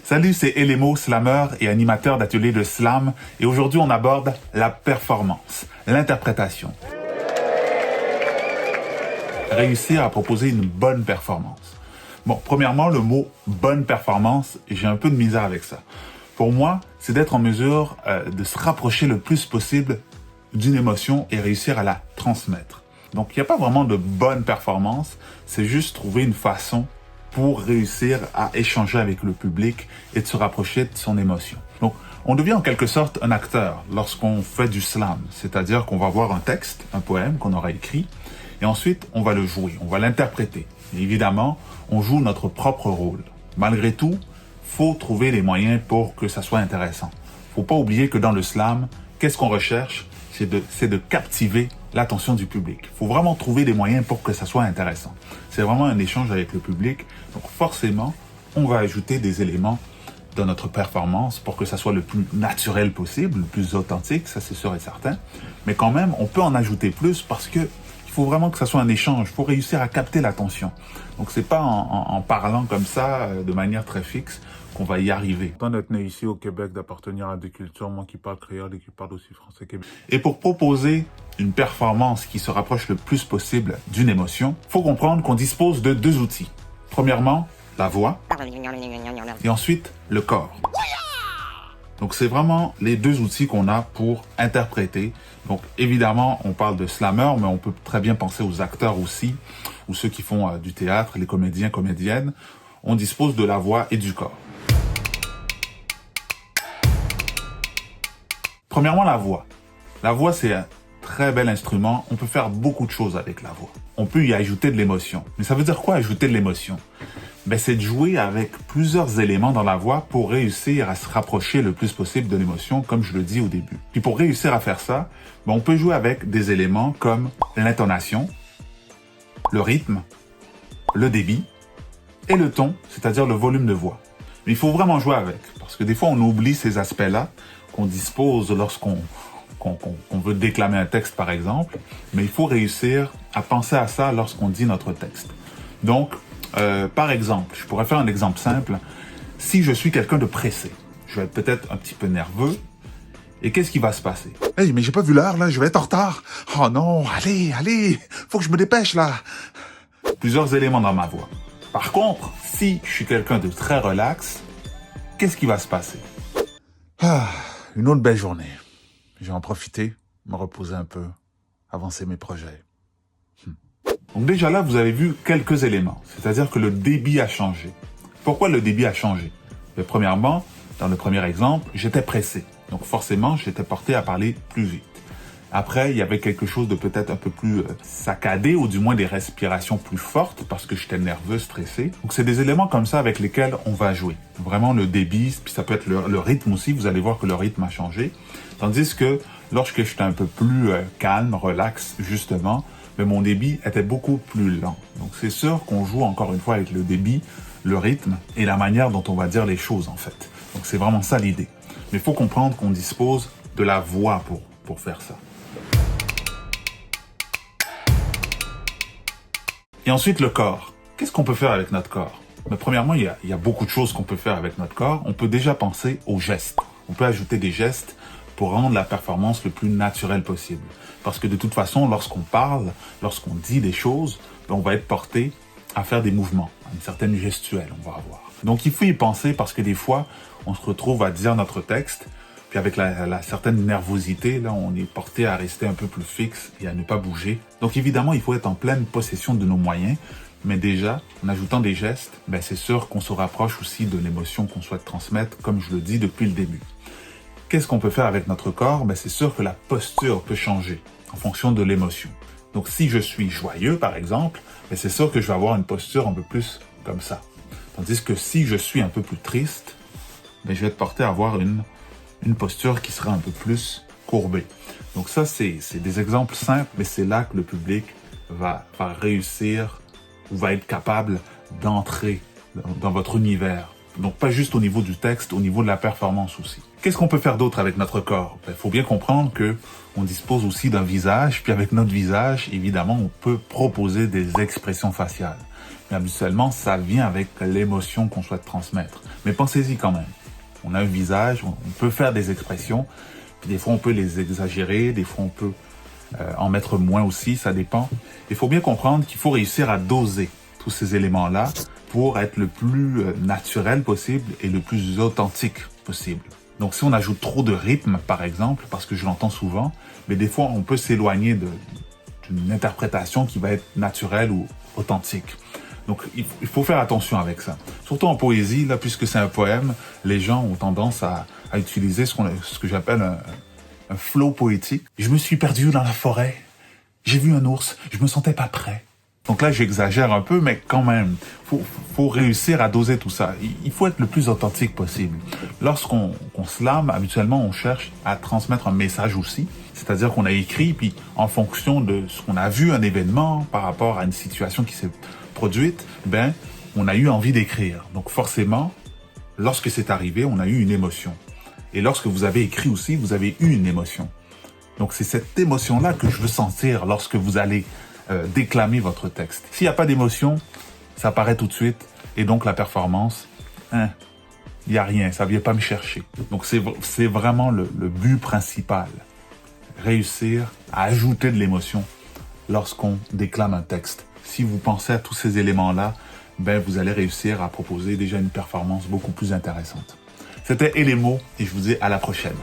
Salut, c'est Elemo, slameur et animateur d'ateliers de slam. Et aujourd'hui, on aborde la performance, l'interprétation. Réussir à proposer une bonne performance. Bon, premièrement, le mot « bonne performance », j'ai un peu de misère avec ça. Pour moi, c'est d'être en mesure de se rapprocher le plus possible d'une émotion et réussir à la transmettre. Donc, il n'y a pas vraiment de bonne performance, c'est juste trouver une façon pour réussir à échanger avec le public et de se rapprocher de son émotion. Donc, on devient en quelque sorte un acteur lorsqu'on fait du slam, c'est-à-dire qu'on va avoir un texte, un poème qu'on aura écrit, et ensuite, on va le jouer, on va l'interpréter. Et évidemment, on joue notre propre rôle. Malgré tout, faut trouver les moyens pour que ça soit intéressant. Faut pas oublier que dans le slam, qu'est-ce qu'on recherche? C'est de captiver l'attention du public. Il faut vraiment trouver des moyens pour que ça soit intéressant. C'est vraiment un échange avec le public. Donc forcément, on va ajouter des éléments dans notre performance pour que ça soit le plus naturel possible, le plus authentique, ça c'est sûr et certain. Mais quand même, on peut en ajouter plus parce que il faut vraiment que ça soit un échange. Il faut réussir à capter l'attention. Donc c'est pas en parlant comme ça, de manière très fixe, qu'on va y arriver. Tant d'être né ici au Québec, d'appartenir à des cultures, moi qui parle créole et qui parle aussi français québécois. Et pour proposer une performance qui se rapproche le plus possible d'une émotion, faut comprendre qu'on dispose de deux outils. Premièrement, la voix, et ensuite, le corps. Donc c'est vraiment les deux outils qu'on a pour interpréter. Donc évidemment, on parle de slammer, mais on peut très bien penser aux acteurs aussi, ou ceux qui font du théâtre, les comédiens, comédiennes. On dispose de la voix et du corps. Premièrement, la voix. La voix, c'est un très bel instrument. On peut faire beaucoup de choses avec la voix. On peut y ajouter de l'émotion. Mais ça veut dire quoi, ajouter de l'émotion? C'est de jouer avec plusieurs éléments dans la voix pour réussir à se rapprocher le plus possible de l'émotion, comme je le dis au début. Puis pour réussir à faire ça, on peut jouer avec des éléments comme l'intonation, le rythme, le débit et le ton, c'est-à-dire le volume de voix. Mais il faut vraiment jouer avec, parce que des fois on oublie ces aspects-là qu'on dispose lorsqu'on veut déclamer un texte par exemple, mais il faut réussir à penser à ça lorsqu'on dit notre texte. Donc, par exemple, je pourrais faire un exemple simple. Si je suis quelqu'un de pressé, je vais être peut-être un petit peu nerveux, et qu'est-ce qui va se passer? Hey, mais j'ai pas vu l'heure, là, je vais être en retard. Oh non, allez, faut que je me dépêche, là. Plusieurs éléments dans ma voix. Par contre, si je suis quelqu'un de très relax, qu'est-ce qui va se passer? Une autre belle journée. Je vais en profiter, me reposer un peu, avancer mes projets. Donc déjà là, vous avez vu quelques éléments, c'est-à-dire que le débit a changé. Pourquoi le débit a changé? Premièrement, dans le premier exemple, j'étais pressé. Donc forcément, j'étais porté à parler plus vite. Après, il y avait quelque chose de peut-être un peu plus saccadé, ou du moins des respirations plus fortes, parce que j'étais nerveux, stressé. Donc c'est des éléments comme ça avec lesquels on va jouer. Vraiment le débit, puis ça peut être le rythme aussi, vous allez voir que le rythme a changé. Tandis que lorsque j'étais un peu plus calme, relax, justement, mon débit était beaucoup plus lent. Donc c'est sûr qu'on joue encore une fois avec le débit, le rythme et la manière dont on va dire les choses en fait. Donc c'est vraiment ça l'idée. Mais il faut comprendre qu'on dispose de la voix pour faire ça. Et ensuite le corps. Qu'est-ce qu'on peut faire avec notre corps? Premièrement, il y a beaucoup de choses qu'on peut faire avec notre corps. On peut déjà penser aux gestes. On peut ajouter des gestes pour rendre la performance le plus naturelle possible. Parce que de toute façon, lorsqu'on parle, lorsqu'on dit des choses, on va être porté à faire des mouvements, une certaine gestuelle, on va avoir. Donc il faut y penser parce que des fois, on se retrouve à dire notre texte, puis avec la certaine nervosité, là, on est porté à rester un peu plus fixe et à ne pas bouger. Donc évidemment, il faut être en pleine possession de nos moyens, mais déjà, en ajoutant des gestes, c'est sûr qu'on se rapproche aussi de l'émotion qu'on souhaite transmettre, comme je le dis depuis le début. Qu'est-ce qu'on peut faire avec notre corps? C'est sûr que la posture peut changer en fonction de l'émotion. Donc si je suis joyeux, par exemple, c'est sûr que je vais avoir une posture un peu plus comme ça. Tandis que si je suis un peu plus triste, je vais être porté à avoir une posture qui sera un peu plus courbée. Donc ça, c'est des exemples simples, mais c'est là que le public va réussir ou va être capable d'entrer dans votre univers. Donc pas juste au niveau du texte, au niveau de la performance aussi. Qu'est-ce qu'on peut faire d'autre avec notre corps? Faut bien comprendre que on dispose aussi d'un visage, puis avec notre visage, évidemment, on peut proposer des expressions faciales. Mais habituellement, ça vient avec l'émotion qu'on souhaite transmettre. Mais pensez-y quand même. On a un visage, on peut faire des expressions, puis des fois on peut les exagérer, des fois on peut en mettre moins aussi, ça dépend. Il faut bien comprendre qu'il faut réussir à doser tous ces éléments-là pour être le plus naturel possible et le plus authentique possible. Donc si on ajoute trop de rythme, par exemple, parce que je l'entends souvent, mais des fois on peut s'éloigner d'une interprétation qui va être naturelle ou authentique. Donc il faut faire attention avec ça. Surtout en poésie, là, puisque c'est un poème, les gens ont tendance à utiliser ce que j'appelle un flow poétique. Je me suis perdu dans la forêt, j'ai vu un ours, je me sentais pas prêt. Donc là, j'exagère un peu, mais quand même, faut réussir à doser tout ça. Il faut être le plus authentique possible. Lorsqu'on slame, habituellement, on cherche à transmettre un message aussi. C'est-à-dire qu'on a écrit, puis en fonction de ce qu'on a vu, un événement, par rapport à une situation qui s'est produite, on a eu envie d'écrire. Donc forcément, lorsque c'est arrivé, on a eu une émotion. Et lorsque vous avez écrit aussi, vous avez eu une émotion. Donc c'est cette émotion-là que je veux sentir lorsque vous allez déclamer votre texte. S'il n'y a pas d'émotion, ça paraît tout de suite. Et donc la performance, il n'y a rien, ça ne vient pas me chercher. Donc c'est vraiment le but principal. Réussir à ajouter de l'émotion lorsqu'on déclame un texte. Si vous pensez à tous ces éléments-là, vous allez réussir à proposer déjà une performance beaucoup plus intéressante. C'était Elemo et je vous dis à la prochaine.